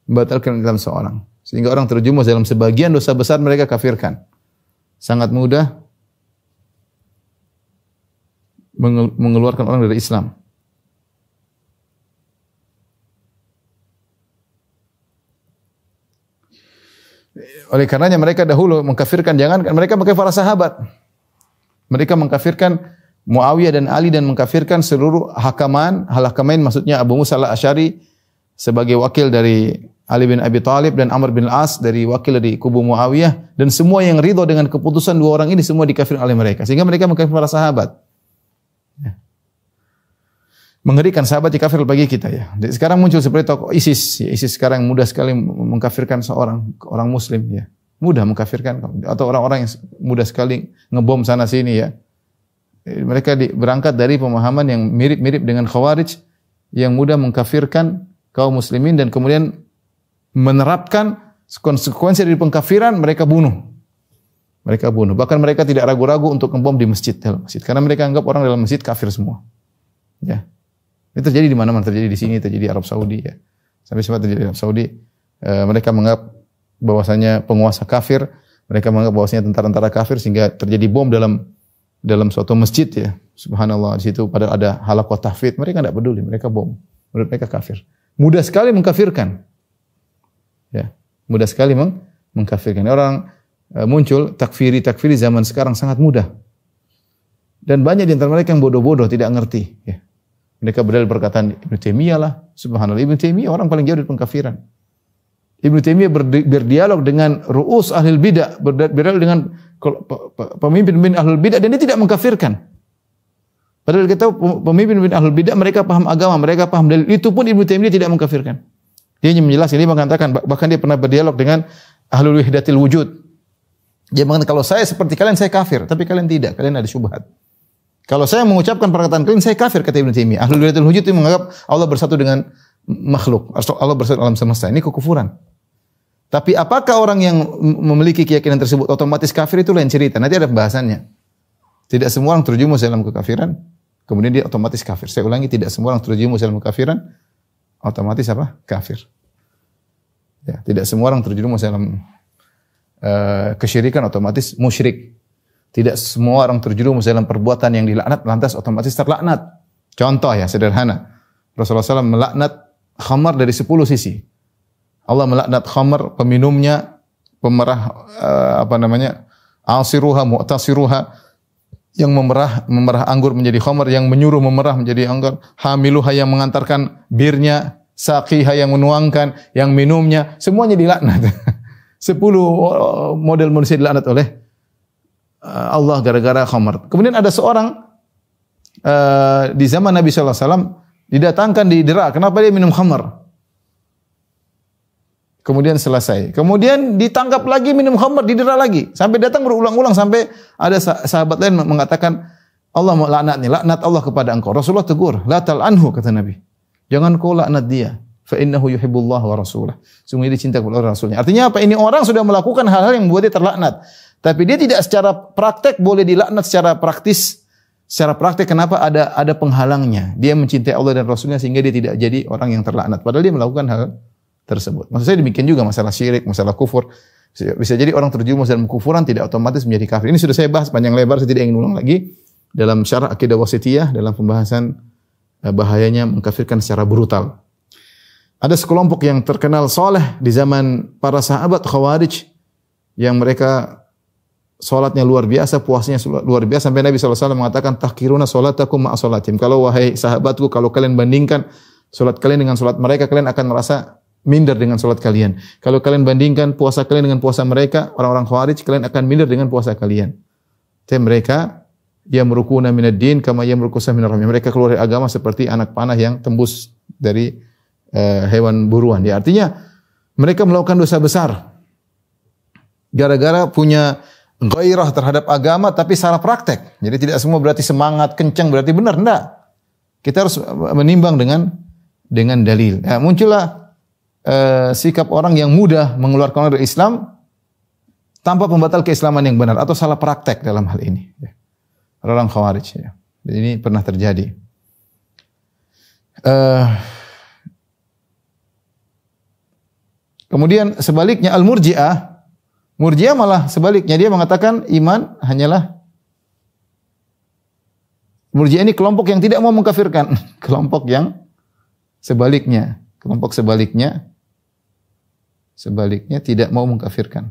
membatalkan Islam seseorang. Sehingga orang terjerumus dalam sebagian dosa besar mereka kafirkan. Sangat mudah mengeluarkan orang dari Islam. Oleh karenanya mereka dahulu mengkafirkan, jangankan mereka mengkafirkan para sahabat. Mereka mengkafirkan Muawiyah dan Ali dan mengkafirkan seluruh Hakamain maksudnya Abu Musa al-Asy'ari sebagai wakil dari Ali bin Abi Thalib dan Amr bin Al-As dari wakil dari kubu Muawiyah, dan semua yang ridho dengan keputusan 2 orang ini semua dikafirkan oleh mereka. Sehingga mereka mengkafirkan para sahabat. Ya. Mengerikan, sahabat dikafir bagi kita ya. Sekarang muncul seperti tokoh ISIS. Ya, ISIS sekarang mudah sekali mengkafirkan orang muslim ya. Mudah mengkafirkan, atau orang-orang yang mudah sekali ngebom sana sini ya. Mereka berangkat dari pemahaman yang mirip-mirip dengan Khawarij yang mudah mengkafirkan kaum muslimin dan kemudian menerapkan konsekuensi dari pengkafiran, mereka bunuh. Mereka bunuh. Bahkan mereka tidak ragu-ragu untuk ngebom di masjid, dalam masjid. Karena mereka anggap orang dalam masjid kafir semua. Ya. Ini terjadi di mana-mana, terjadi di sini, terjadi di Arab Saudi ya. Sampai sempat terjadi di Arab Saudi. Mereka menganggap bahwasanya penguasa kafir, mereka menganggap bahwasanya tentara-tentara kafir sehingga terjadi bom dalam suatu masjid ya. Subhanallah, di situ pada ada halaqah tahfidz, mereka tidak peduli, mereka bom. Menurut mereka kafir. Mudah sekali mengkafirkan. Ya, mudah sekali mengkafirkan. Orang muncul takfiri zaman sekarang sangat mudah. Dan banyak di antara mereka yang bodoh-bodoh, tidak ngerti ya. Mereka berdalil perkataan Ibnu Taimiyah lah. Subhanallah, Ibnu Taimiyah orang paling jauh dari pengkafiran. Ibnu Taimiyah berdialog dengan ru'us ahlul bidah, berdialog dengan pemimpin ahlul bidah dan dia tidak mengkafirkan. Padahal kita pemimpin ahlul bidah mereka paham agama, mereka paham dalil. Itu pun Ibnu Taimiyah tidak mengkafirkan. Dia hanya menjelaskan, dia mengatakan bahkan dia pernah berdialog dengan ahlul wahdatil wujud. Dia mengatakan kalau saya seperti kalian saya kafir, tapi kalian tidak, kalian ada syubhat. Kalau saya mengucapkan perkataan kalian saya kafir kata Ibnu Taimiyah. Ahlul wahdatil wujud itu menganggap Allah bersatu dengan makhluk, Allah bersatu alam semesta. Ini kekufuran. Tapi apakah orang yang memiliki keyakinan tersebut otomatis kafir itu lain cerita. Nanti ada pembahasannya. Tidak semua orang terjerumus dalam kekafiran, kemudian dia otomatis kafir. Saya ulangi, tidak semua orang terjerumus dalam kekafiran, otomatis apa? Kafir. Ya, tidak semua orang terjerumus dalam kesyirikan otomatis musyrik. Tidak semua orang terjerumus dalam perbuatan yang dilaknat lantas otomatis terlaknat. Contoh ya sederhana. Rasulullah SAW melaknat khamar dari 10 sisi. Allah melaknat khamar, peminumnya, pemerah asiruha, mu'tasiruha, yang memerah anggur menjadi khamar, yang menyuruh memerah menjadi anggur, hamiluha yang mengantarkan birnya, saqiha yang menuangkan, yang minumnya, semuanya dilaknat. 10 model manusia dilaknat oleh Allah gara-gara khamar. Kemudian ada seorang di zaman Nabi sallallahu alaihi wasallam didatangkan didera, kenapa dia minum khamar? Kemudian selesai. Kemudian ditangkap lagi minum khamar, didera lagi. Sampai datang berulang-ulang sampai ada sahabat lain mengatakan Allah mau laknat Allah kepada engkau. Rasulullah tegur, la tal'anhu kata Nabi. Jangan kau laknat dia. Fa innahu yuhibbullah wa rasulah. Sungguh dia cinta kepada Rasulnya. Artinya apa? Ini orang sudah melakukan hal-hal yang membuat dia terlaknat. Tapi dia tidak secara praktek boleh dilaknat secara praktis. Secara praktek kenapa? Ada penghalangnya. Dia mencintai Allah dan Rasulnya sehingga dia tidak jadi orang yang terlaknat. Padahal dia melakukan hal tersebut. Maksud saya demikian juga masalah syirik, masalah kufur. Bisa jadi orang terjerumus dalam kufuran tidak otomatis menjadi kafir. Ini sudah saya bahas panjang lebar, saya tidak ingin ulang lagi. Dalam syarah akidah wasithiyah, dalam pembahasan bahayanya mengkafirkan secara brutal. Ada sekelompok yang terkenal soleh di zaman para sahabat Khawarij yang mereka solatnya luar biasa, puasanya luar biasa sampai Nabi SAW mengatakan tahkiruna solatakum ma'a solatim. Kalau wahai sahabatku, kalau kalian bandingkan solat kalian dengan solat mereka, kalian akan merasa minder dengan solat kalian. Kalau kalian bandingkan puasa kalian dengan puasa mereka, orang-orang Khawarij, kalian akan minder dengan puasa kalian. Jadi mereka yamrukuna minad din kama yamruku sahmin ar-ramyah. Mereka keluar dari agama seperti anak panah yang tembus dari hewan buruan. Ya, artinya mereka melakukan dosa besar gara-gara punya ghairah terhadap agama tapi salah praktek. Jadi tidak semua berarti semangat kencang berarti benar, enggak. Kita harus menimbang dengan dalil. Ya, muncullah sikap orang yang mudah mengeluarkan orang dari Islam tanpa pembatal keislaman yang benar atau salah praktek dalam hal ini. Ya. Orang Khawarij. Ya. Ini pernah terjadi. Kemudian sebaliknya Al-Murji'ah, Murji'ah malah sebaliknya, dia mengatakan iman hanyalah, Murji'ah ini kelompok yang tidak mau mengkafirkan, kelompok yang sebaliknya tidak mau mengkafirkan.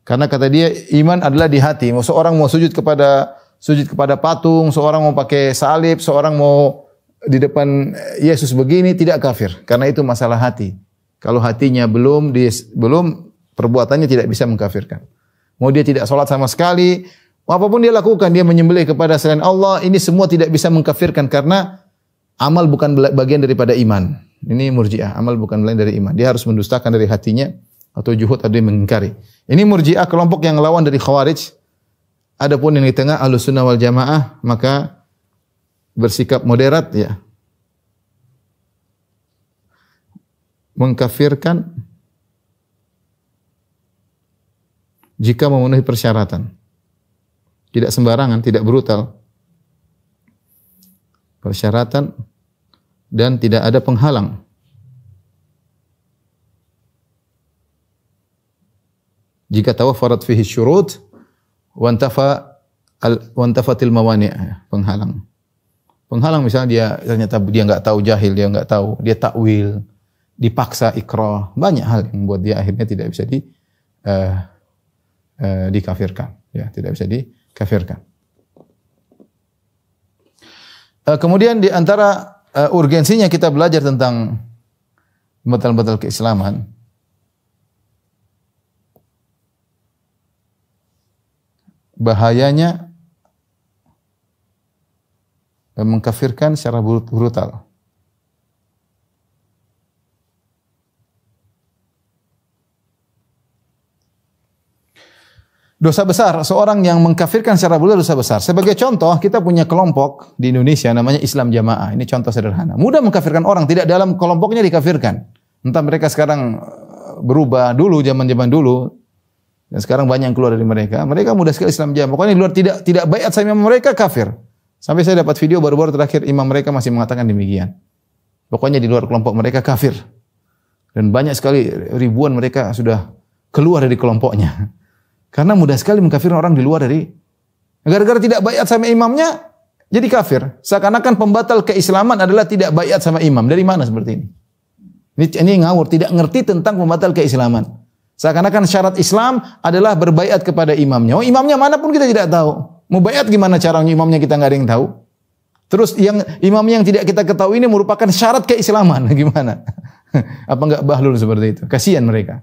Karena kata dia iman adalah di hati. Seorang mau sujud kepada patung, seorang mau pakai salib, seorang mau di depan Yesus begini tidak kafir karena itu masalah hati. Kalau hatinya belum perbuatannya tidak bisa mengkafirkan. Mau dia tidak salat sama sekali, apapun dia lakukan, dia menyembelih kepada selain Allah, ini semua tidak bisa mengkafirkan karena amal bukan bagian daripada iman. Ini Murji'ah, amal bukan bagian dari iman. Dia harus mendustakan dari hatinya atau juhud atau dia mengingkari. Ini Murji'ah, kelompok yang lawan dari Khawarij. Adapun yang di tengah Ahlussunnah wal Jamaah maka bersikap moderat ya. mengkafirkan jika memenuhi persyaratan. Tidak sembarangan, tidak brutal. Persyaratan dan tidak ada penghalang. Jika tawaffarat fihi syurut wa antafatil mawani', penghalang. Penghalang misalnya dia ternyata dia enggak tahu, jahil, dia enggak tahu, dia takwil, dipaksa ikrah, banyak hal yang membuat dia akhirnya tidak bisa dikafirkan, ya, tidak bisa dikafirkan. Kemudian di antara urgensinya kita belajar tentang batal-batal keislaman, bahayanya mengkafirkan secara brutal. Dosa besar, seorang yang mengkafirkan secara brutal dosa besar. Sebagai contoh, kita punya kelompok di Indonesia namanya Islam Jamaah. Ini contoh sederhana. Mudah mengkafirkan orang, tidak dalam kelompoknya dikafirkan. Entah mereka sekarang berubah, dulu zaman-zaman dulu, dan sekarang banyak yang keluar dari mereka. Mereka mudah sekali Islam Jamaah. Pokoknya di luar tidak baiat sama imam mereka, kafir. Sampai saya dapat video baru-baru terakhir imam mereka masih mengatakan demikian. Pokoknya di luar kelompok mereka kafir. Dan banyak sekali, ribuan mereka sudah keluar dari kelompoknya. Karena mudah sekali mengkafirkan orang di luar dari, gara-gara tidak baiat sama imamnya, jadi kafir. Seakan-akan pembatal keislaman adalah tidak baiat sama imam. Dari mana seperti ini? Ini ngawur, tidak ngerti tentang pembatal keislaman. Seakan-akan syarat Islam adalah berbaiat kepada imamnya. Oh, imamnya mana pun kita tidak tahu. Mau baiat gimana caranya, imamnya kita nggak ada yang tahu. Terus yang imamnya yang tidak kita ketahui ini merupakan syarat keislaman. Gimana? Apa enggak bahlul seperti itu? Kasihan mereka.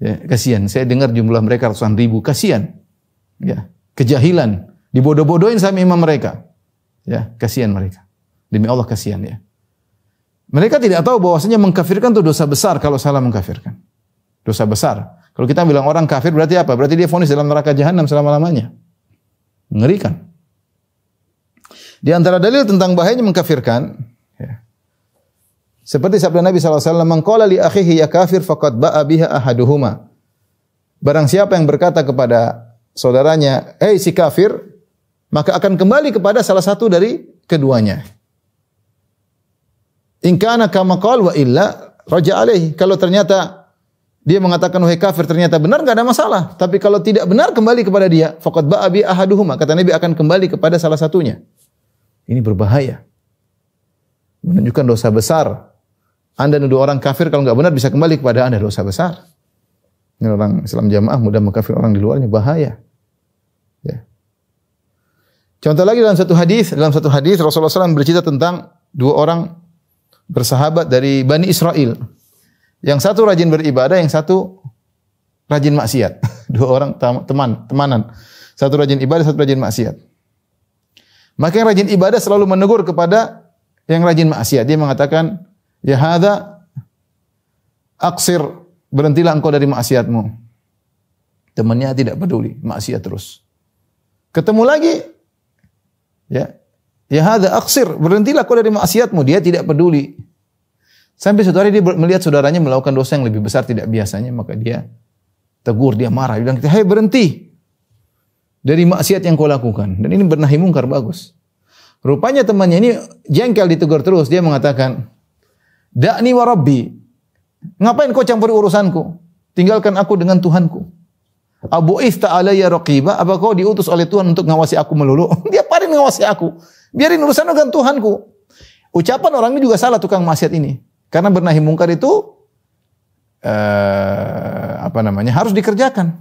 Ya, kasihan. Saya dengar jumlah mereka ratusan ribu. Kasihan. Ya, kejahilan. Dibodoh-bodohin sama imam mereka. Ya, kasihan mereka. Demi Allah kasihan ya. Mereka tidak tahu bahwasanya mengkafirkan itu dosa besar kalau salah mengkafirkan. Dosa besar. Kalau kita bilang orang kafir berarti apa? Berarti dia vonis dalam neraka jahanam selama-lamanya. Mengerikan. Di antara dalil tentang bahayanya mengkafirkan, ya, seperti sabda Nabi SAW, "Man qala li akhihi ya kafir faqad ba'a biha ahaduhuma." Barang siapa yang berkata kepada saudaranya, "Hei si kafir," maka akan kembali kepada salah satu dari keduanya. In kana kama qala wa illa raja alaihi. Kalau ternyata dia mengatakan wahai kafir ternyata benar, enggak ada masalah. Tapi kalau tidak benar kembali kepada dia, faqad ba'a bi ahaduhuma. Kata Nabi akan kembali kepada salah satunya. Ini berbahaya. Menunjukkan dosa besar. Anda nuduh orang kafir kalau enggak benar bisa kembali kepada Anda, dosa besar. Ini orang Islam Jamaah mudah mengkafir orang di luarnya, bahaya. Ya. Contoh lagi dalam satu hadis Rasulullah SAW bercerita tentang dua orang bersahabat dari Bani Israel. Yang satu rajin beribadah, yang satu rajin maksiat. Dua orang temanan. Satu rajin ibadah, satu rajin maksiat. Maka yang rajin ibadah selalu menegur kepada yang rajin maksiat. Dia mengatakan, "Ya hadza aqsir, berhentilah engkau dari maksiatmu." Temannya tidak peduli, maksiat terus. Ketemu lagi, ya hadza aqsir, berhentilah engkau dari maksiatmu. Dia tidak peduli. Sampai suatu hari dia melihat saudaranya melakukan dosa yang lebih besar tidak biasanya, maka dia tegur, dia marah, dia bilang, "Hei, berhenti dari maksiat yang kau lakukan." Dan ini bernahi mungkar, bagus. Rupanya temannya ini jengkel, ditegur terus. Dia mengatakan, "Da'ni wa rabbi, ngapain kau campuri urusanku? Tinggalkan aku dengan Tuhanku. Abu ista alayya raqiba, apa kau diutus oleh Tuhan untuk ngawasi aku melulu?" Dia paling ngawasi aku. Biarin urusan dengan Tuhanku. Ucapan orang ini juga salah, tukang maksiat ini. Karena bernahi mungkar itu harus dikerjakan.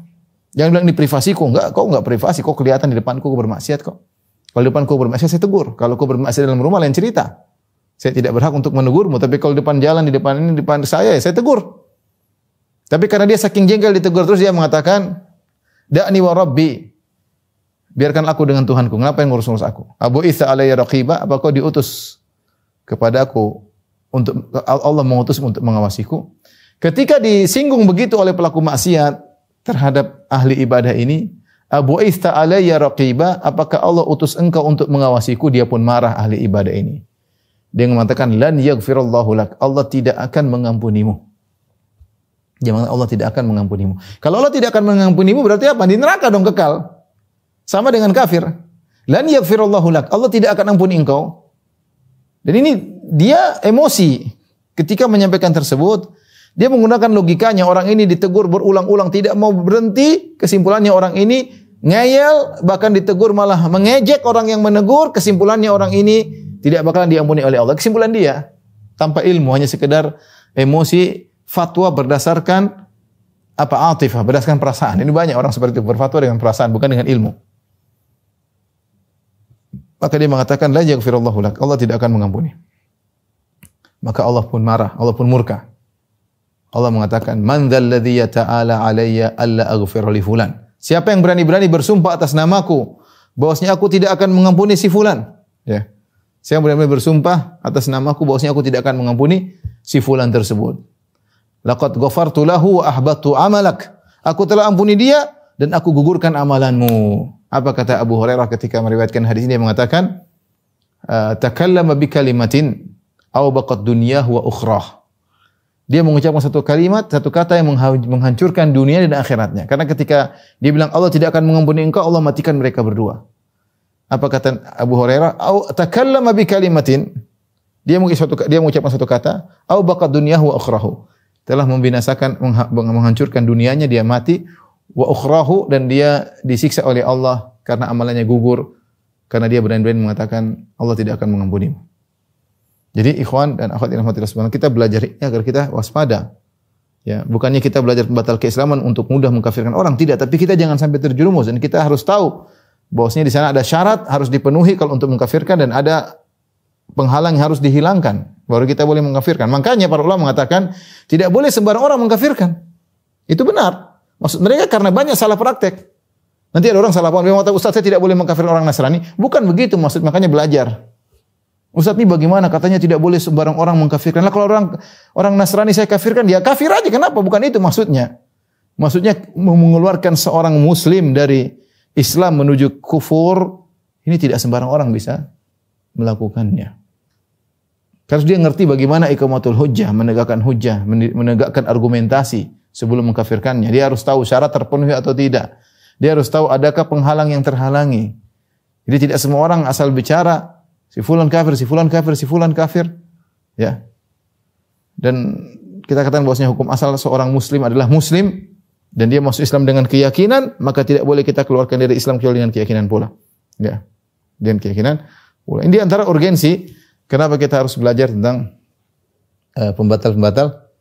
Jangan bilang ini privasiku, kau enggak privasi, kau kelihatan di depanku kau bermaksiat kok. Kalau di depan kau bermaksiat saya tegur. Kalau kau bermaksiat dalam rumah lain cerita. Saya tidak berhak untuk menegurmu, tapi kalau di depan jalan, di depan saya, saya tegur. Tapi karena dia saking jengkel ditegur terus, dia mengatakan, "Da'ni wa rabbi." Biarkan aku dengan Tuhanku. Ngapain ngurus-ngurus aku? Abu Isa alayya raqiba, apa kau diutus kepadaku untuk Allah mengutus untuk mengawasiku? Ketika disinggung begitu oleh pelaku maksiat terhadap ahli ibadah ini, Abu Isa alayya raqiba, apakah Allah utus engkau untuk mengawasiku? Dia pun marah ahli ibadah ini. Dia mengatakan, "Lan yaghfirallahu lak." Allah tidak akan mengampunimu. Dia mengatakan Allah tidak akan mengampunimu. Kalau Allah tidak akan mengampunimu berarti apa? Di neraka dong kekal. Sama dengan kafir. Lan yaghfirallahu lak. Allah tidak akan ampuni engkau. Dan ini dia emosi ketika menyampaikan tersebut. Dia menggunakan logikanya. Orang ini ditegur berulang-ulang tidak mau berhenti. Kesimpulannya orang ini ngeyel, bahkan ditegur malah mengejek orang yang menegur. Kesimpulannya orang ini tidak bakalan diampuni oleh Allah. Kesimpulan dia tanpa ilmu, hanya sekedar emosi, fatwa berdasarkan atifah, berdasarkan perasaan. Ini banyak orang seperti itu, berfatwa dengan perasaan, bukan dengan ilmu. Maka dia mengatakan la yaghfirullahu lak, Allah tidak akan mengampuni. Maka Allah pun marah, Allah pun murka. Allah mengatakan, man dzalladzi yata'ala alayya alla aghfira li fulan. Siapa yang berani-berani bersumpah atas namaku bahwasanya aku tidak akan mengampuni si fulan? Ya. Siapa yang berani-berani bersumpah atas namaku bahwasanya aku tidak akan mengampuni si fulan tersebut. Laqad ghafartu lahu wa ahbattu amalak. Aku telah ampuni dia dan aku gugurkan amalanmu. Apa kata Abu Hurairah ketika meriwayatkan hadis ini? Dia mengatakan, takallama bi kalimatin aw baqat dunyahu wa ukhrah. Dia mengucapkan satu kalimat, satu kata yang menghancurkan dunia dan akhiratnya. Karena ketika dia bilang Allah tidak akan mengampuni engkau, Allah matikan mereka berdua. Apa kata Abu Hurairah? Aw takallama bi kalimatin. Dia mengucapkan satu kata, aw baqat dunyahu wa ukhrahu. Telah membinasakan, menghancurkan dunianya, dia mati, wa ukhrahu, dan dia disiksa oleh Allah karena amalannya gugur, karena dia berani-berani mengatakan Allah tidak akan mengampunimu. Jadi ikhwan dan akhwat yang dirahmati Allah subhanahu, kita belajar ini agar kita waspada. Ya, bukannya kita belajar batal keislaman untuk mudah mengkafirkan orang, tidak, tapi kita jangan sampai terjerumus dan kita harus tahu bahwasanya di sana ada syarat harus dipenuhi kalau untuk mengkafirkan dan ada penghalang yang harus dihilangkan baru kita boleh mengkafirkan. Makanya para ulama mengatakan tidak boleh sembarang orang mengkafirkan. Itu benar. Maksud mereka karena banyak salah praktek. Nanti ada orang salah paham, dia mengatakan Ustaz saya tidak boleh mengkafirkan orang Nasrani. Bukan begitu maksud, makanya belajar. Ustaz ini bagaimana katanya tidak boleh sembarang orang mengkafirkan. Lah kalau orang Nasrani saya kafirkan, dia kafir aja. Kenapa? Bukan itu maksudnya. Maksudnya mengeluarkan seorang muslim dari Islam menuju kufur, ini tidak sembarang orang bisa melakukannya. Karena dia ngerti bagaimana iqamatul hujjah, menegakkan hujjah, menegakkan argumentasi sebelum mengkafirkannya. Dia harus tahu syarat terpenuhi atau tidak. Dia harus tahu adakah penghalang yang terhalangi. Jadi tidak semua orang asal bicara si fulan kafir, si fulan kafir, si fulan kafir, ya. Dan kita katakan bahwasanya hukum asal seorang muslim adalah muslim dan dia masuk Islam dengan keyakinan, maka tidak boleh kita keluarkan dari Islam kecuali dengan keyakinan pula. Ya. Dan keyakinan pula. Ini di antara urgensi kenapa kita harus belajar tentang pembatal-pembatal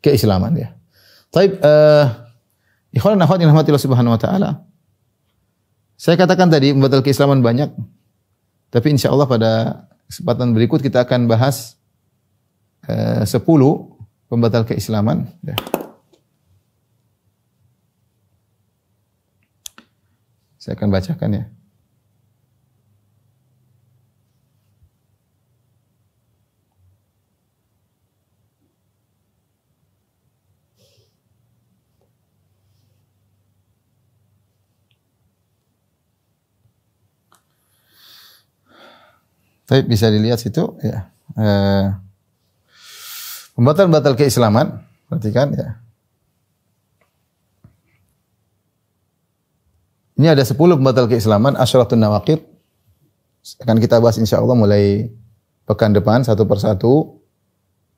keislaman, ya. Baik, ikhwan dan akhwat yang dirahmati Allah Subhanahu wa taala. Saya katakan tadi pembatal keislaman banyak. Tapi insya Allah pada kesempatan berikut kita akan bahas 10 pembatal keislaman. Ya. Saya akan bacakan ya. Baik, bisa dilihat situ ya. Pembatal-pembatal keislaman, perhatikan ya. Ini ada 10 pembatal keislaman, asyaratun nawaqid. Akan kita bahas insyaallah mulai pekan depan satu persatu.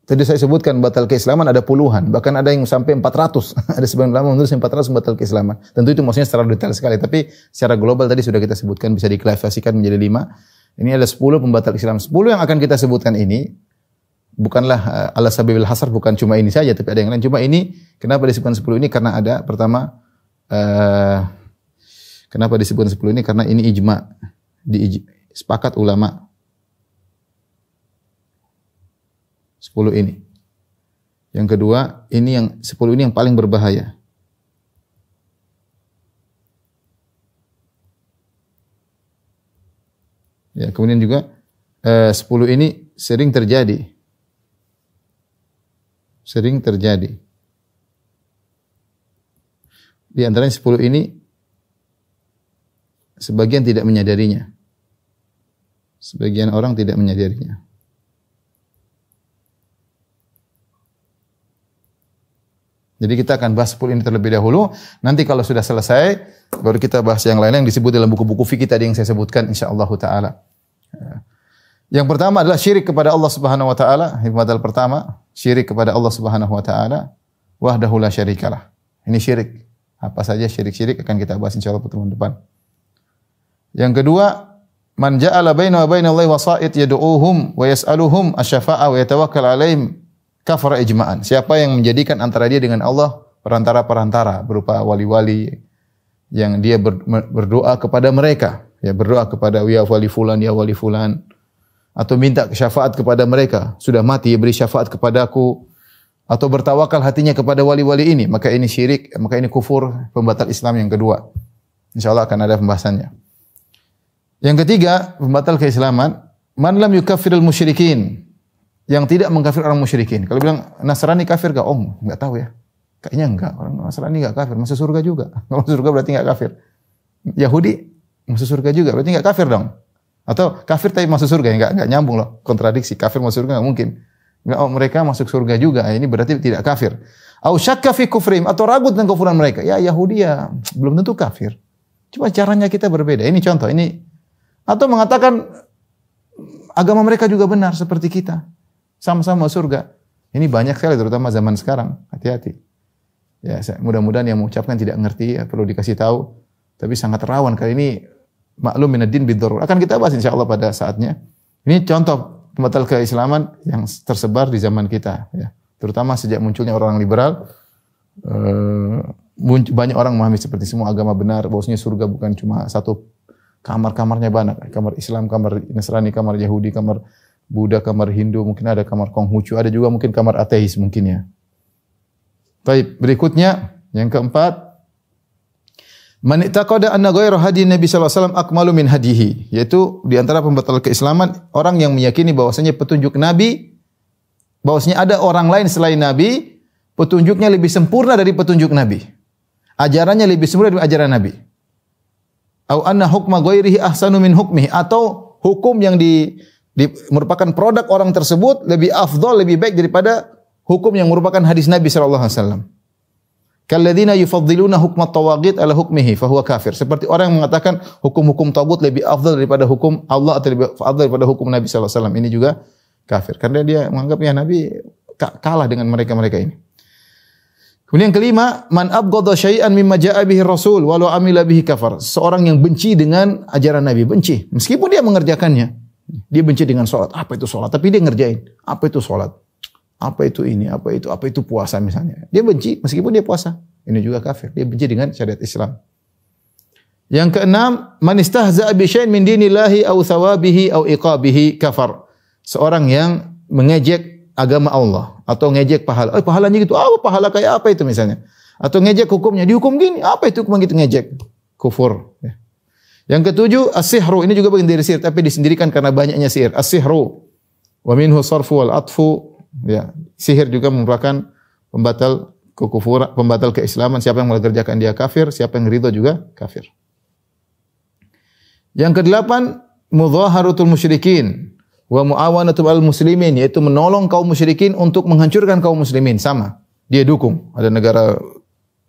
Tadi saya sebutkan batal keislaman ada puluhan, bahkan ada yang sampai 400. Ada sebagian ulama menulis 400 batal keislaman. Tentu itu maksudnya secara detail sekali, tapi secara global tadi sudah kita sebutkan bisa diklasifikasikan menjadi 5. Ini ada 10 pembatal Islam. 10 yang akan kita sebutkan ini bukanlah ala sabilil hasar, bukan cuma ini saja, tapi ada yang lain. Cuma ini kenapa disebutkan 10 ini? Karena ada pertama kenapa disebutkan 10 ini? Karena ini ijma, sepakat ulama. 10 ini. Yang kedua, ini yang 10 ini yang paling berbahaya. Ya, kemudian juga 10 ini sering terjadi. Sering terjadi. Di antaranya 10 ini sebagian tidak menyadarinya. Sebagian orang tidak menyadarinya. Jadi kita akan bahas 10 ini terlebih dahulu. Nanti kalau sudah selesai, baru kita bahas yang lain yang disebut dalam buku-buku fikih tadi yang saya sebutkan insyaallah taala. Yang pertama adalah syirik kepada Allah Subhanahu wa taala. Pembatal pertama, syirik kepada Allah Subhanahu wa taala wahdahu la syarikalah. Ini syirik. Apa saja syirik-syirik akan kita bahas insyaallah pertemuan depan. Yang kedua, man ja'ala baina wa baina Allahi wasa'id yad'uuhum wa yas'aluhum asy-syafa'ah wa yatawakkal 'alaihim kafara ijma'an. Siapa yang menjadikan antara dia dengan Allah perantara-perantara berupa wali-wali yang dia berdoa kepada mereka, ya berdoa kepada ya wali fulan atau minta syafaat kepada mereka, sudah mati ya beri syafaat kepadaku, atau bertawakal hatinya kepada wali-wali ini, maka ini syirik, maka ini kufur, pembatal Islam yang kedua. Insyaallah akan ada pembahasannya. Yang ketiga, pembatal keislaman, man lam yukaffirul musyrikin, yang tidak mengkafir orang musyrikin. Kalau bilang Nasrani kafir enggak? Oh, enggak tahu ya. Kayaknya enggak. Orang Nasrani enggak kafir, masuk surga juga. Kalau surga berarti enggak kafir. Yahudi masuk surga juga, berarti enggak kafir dong. Atau kafir tapi masuk surga, enggak nyambung loh. Kontradiksi, kafir masuk surga enggak mungkin. Enggak, oh mereka masuk surga juga. Ini berarti tidak kafir. Au syakka fi kufrim, atau ragu tentang kufuran mereka. Ya Yahudi ya belum tentu kafir. Cuma caranya kita berbeda. Ini contoh, ini atau mengatakan agama mereka juga benar seperti kita. Sama-sama surga. Ini banyak sekali terutama zaman sekarang. Hati-hati. Ya, mudah-mudahan yang mengucapkan tidak ngerti, ya, perlu dikasih tahu. Tapi sangat rawan kali ini maklum minad-din bid-darurah. Akan kita bahas insyaallah pada saatnya. Ini contoh pembatal keislaman yang tersebar di zaman kita, ya. Terutama sejak munculnya orang liberal, banyak orang memahami seperti semua agama benar, bahwasanya surga bukan cuma satu kamar-kamarnya banyak, kamar Islam, kamar Nasrani, kamar Yahudi, kamar Buddha, kamar Hindu, mungkin ada kamar Konghucu, ada juga mungkin kamar ateis mungkin ya. Baik, berikutnya yang keempat, man i'taqada anna ghayra hadi Nabi sallallahu alaihi wasallam akmalu min hadihi, yaitu di antara pembatal keislaman orang yang meyakini bahwasanya petunjuk Nabi, bahwasanya ada orang lain selain Nabi, petunjuknya lebih sempurna dari petunjuk Nabi. Ajarannya lebih sempurna dari ajaran Nabi. Au anna hukma ghairihi ahsanu min hukmihi, atau hukum yang merupakan produk orang tersebut lebih afdal, lebih baik daripada hukum yang merupakan hadis Nabi sallallahu alaihi wasallam. Kalladzina yufaddiluna hukmat tawaghit ala hukmihi fa huwa kafir. Seperti orang yang mengatakan hukum-hukum tagut lebih afdal daripada hukum Allah atau lebih afdal daripada hukum Nabi sallallahu alaihi wasallam. Ini juga kafir karena dia menganggapnya Nabi kalah dengan mereka-mereka ini. Kemudian yang kelima, man abghadha syai'an mimma jaa'a bihi Rasul walau amila bihi kafar. Seorang yang benci dengan ajaran Nabi, benci meskipun dia mengerjakannya. Dia benci dengan sholat. Apa itu sholat? Tapi dia ngerjain. Apa itu sholat? Apa itu ini? Apa itu puasa misalnya? Dia benci meskipun dia puasa. Ini juga kafir. Dia benci dengan syariat Islam. Yang keenam, man istahza'a bi syai'in min dinillahi aw thawabihi aw iqabihi kafar. Seorang yang mengejek agama Allah atau ngejek pahala. Pahalanya gitu. Pahala kayak apa itu misalnya? Atau ngejek hukumnya. Dihukum gini. Apa itu hukum gitu ngejek? Kufur. Ya. Yang ketujuh, as-sihru. Ini juga bagian dari sihir, tapi disendirikan karena banyaknya sihir. As-sihru. Wa minhu sarfu wal atfu. Ya, sihir juga merupakan pembatal kekufuran, pembatal keislaman. Siapa yang mengerjakan dia kafir, siapa yang ridha juga kafir. Yang kedelapan, mudhaharatul musyrikin wa muawanatul muslimin, yaitu menolong kaum musyrikin untuk menghancurkan kaum muslimin. Sama. Dia dukung. Ada negara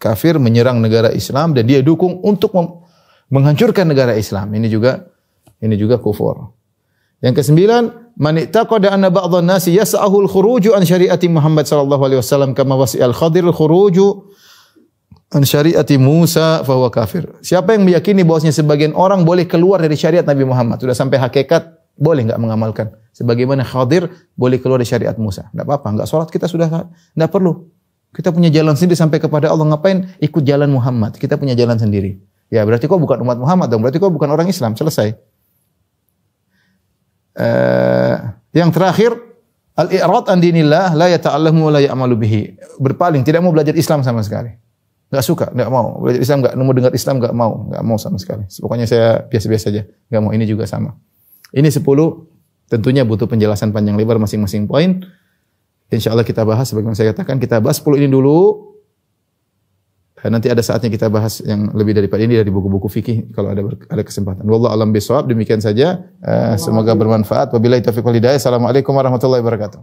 kafir menyerang negara Islam dan dia dukung untuk menghancurkan negara Islam. Ini juga kufur. Yang kesembilan, man i'taqada anna ba'dhan nasi yas'ahu al-khuruju an syariati Muhammad sallallahu alaihi wasallam kama wasi'al Khadir al-khuruju an syariati Musa fa huwa kafir. Siapa yang meyakini bahwasanya sebagian orang boleh keluar dari syariat Nabi Muhammad, sudah sampai hakikat, boleh enggak mengamalkan. Sebagaimana Khadir boleh keluar dari syariat Musa. Enggak apa-apa, enggak salat kita sudah enggak perlu. Kita punya jalan sendiri sampai kepada Allah, ngapain ikut jalan Muhammad? Kita punya jalan sendiri. Ya berarti kau bukan umat Muhammad dong, berarti kau bukan orang Islam, selesai. Yang terakhir, al-i'rad an dinillah la yata'allamu wa la ya'malu bihi. Berpaling, tidak mau belajar Islam sama sekali. Enggak suka, enggak mau. Belajar Islam enggak mau, dengar Islam enggak mau sama sekali. Pokoknya saya biasa-biasa aja, enggak mau. Ini juga sama. Ini 10, tentunya butuh penjelasan panjang lebar masing-masing poin. Insyaallah kita bahas sebagaimana saya katakan, kita bahas 10 ini dulu. Nanti ada saatnya kita bahas yang lebih daripada ini dari buku-buku fikih kalau ada kesempatan. Wallahu a'lam bishawab. Demikian saja. Semoga bermanfaat. Wabillahi taufiq wal hidayah. Assalamualaikum warahmatullahi wabarakatuh.